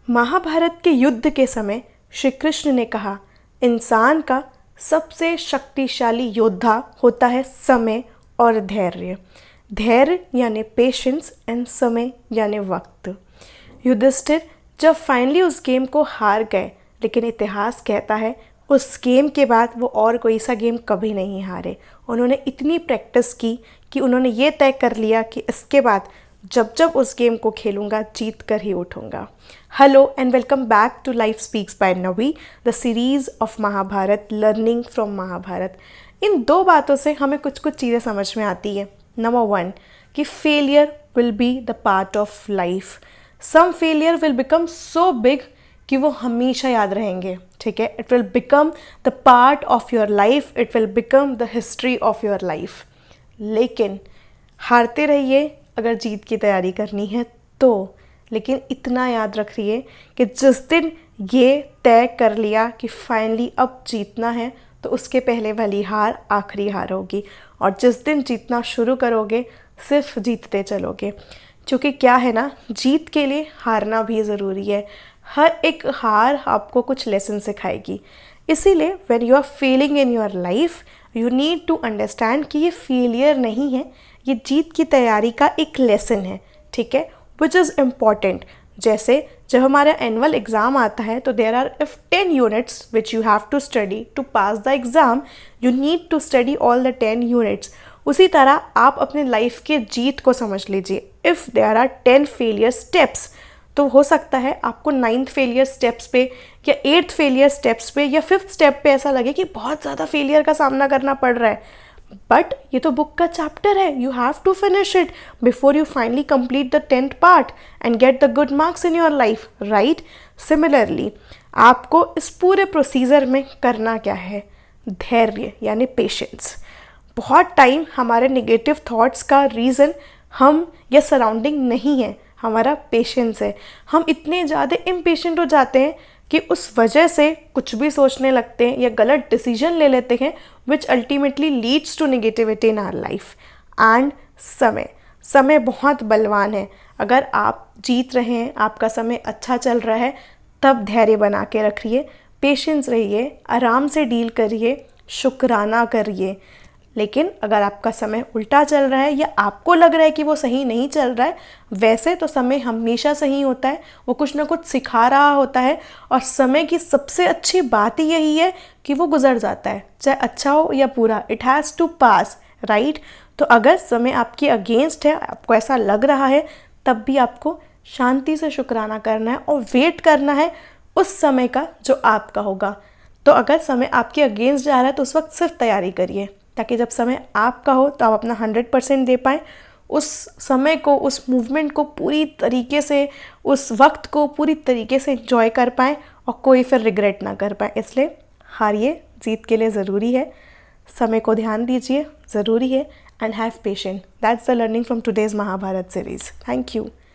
महाभारत के युद्ध के समय श्री कृष्ण ने कहा, इंसान का सबसे शक्तिशाली योद्धा होता है समय और धैर्य। धैर्य यानी पेशेंस एंड समय यानी वक्त। युधिष्ठिर जब फाइनली उस गेम को हार गए, लेकिन इतिहास कहता है उस गेम के बाद वो और कोई सा गेम कभी नहीं हारे। उन्होंने इतनी प्रैक्टिस की कि उन्होंने ये तय कर लिया कि इसके बाद जब जब उस गेम को खेलूँगा जीत कर ही उठूँगा। Hello and welcome back to life speaks by Navi, the series of Mahabharat, learning from Mahabharat. इन दो बातों से हमें कुछ कुछ चीज़ें समझ में आती है। नंबर 1 कि failure will be the part of life. Some failure will become so big कि वो हमेशा याद रहेंगे, ठीक है। It will become the part of your life, it will become the history of your life. लेकिन हारते रहिए अगर जीत की तैयारी करनी है तो, लेकिन इतना याद रखिए कि जिस दिन ये तय कर लिया कि फाइनली अब जीतना है, तो उसके पहले वाली हार आखिरी हार होगी। और जिस दिन जीतना शुरू करोगे सिर्फ जीतते चलोगे, क्योंकि क्या है ना, जीत के लिए हारना भी ज़रूरी है। हर एक हार आपको कुछ लेसन सिखाएगी। इसीलिए when you are failing in your life, you need to understand कि ये फेलियर नहीं है, ये जीत की तैयारी का एक लेसन है, ठीक है, विच इज़ इम्पॉर्टेंट। जैसे जब हमारा एनुअल एग्ज़ाम आता है तो there are if 10 units which you have to study to pass the exam, you need to study all the 10 units. उसी तरह आप अपने लाइफ के जीत को समझ लीजिए। If there are 10 failure steps, तो हो सकता है आपको 9th फेलियर स्टेप्स पे या 8th फेलियर स्टेप्स पे या 5th स्टेप पे ऐसा लगे कि बहुत ज़्यादा फेलियर का सामना करना पड़ रहा है। बट ये तो बुक का चैप्टर है, you have to finish it before you finally complete the 10th part and get the good marks in your life, right. Similarly आपको इस पूरे प्रोसीजर में करना क्या है, धैर्य यानी पेशेंस। बहुत टाइम हमारे नेगेटिव थॉट्स का रीज़न हम या सराउंडिंग नहीं है, हमारा पेशेंस है। हम इतने ज़्यादा इम्पेशेंट हो जाते हैं कि उस वजह से कुछ भी सोचने लगते हैं या गलत डिसीजन ले लेते हैं, which ultimately leads to negativity in our life. And समय बहुत बलवान है। अगर आप जीत रहे हैं, आपका समय अच्छा चल रहा है, तब धैर्य बना के रखिए, पेशेंस रहिए, आराम से डील करिए, शुक्राना करिए। लेकिन अगर आपका समय उल्टा चल रहा है या आपको लग रहा है कि वो सही नहीं चल रहा है, वैसे तो समय हमेशा सही होता है, वो कुछ ना कुछ सिखा रहा होता है। और समय की सबसे अच्छी बात ही यही है कि वो गुजर जाता है, चाहे अच्छा हो या बुरा, it has to pass, right. तो अगर समय आपके अगेंस्ट है, आपको ऐसा लग रहा है, तब भी आपको शांति से शुक्राना करना है और वेट करना है उस समय का जो आपका होगा। तो अगर समय आपके अगेंस्ट जा रहा है तो उस वक्त सिर्फ तैयारी करिए, ताकि जब समय आपका हो तो आप अपना 100% दे पाएँ, उस समय को, उस मूवमेंट को पूरी तरीके से, उस वक्त को पूरी तरीके से एंजॉय कर पाएँ और कोई फिर रिग्रेट ना कर पाए। इसलिए हारिए, जीत के लिए ज़रूरी है, समय को ध्यान दीजिए, ज़रूरी है, and have patience. That's the learning from today's Mahabharat series. Thank you.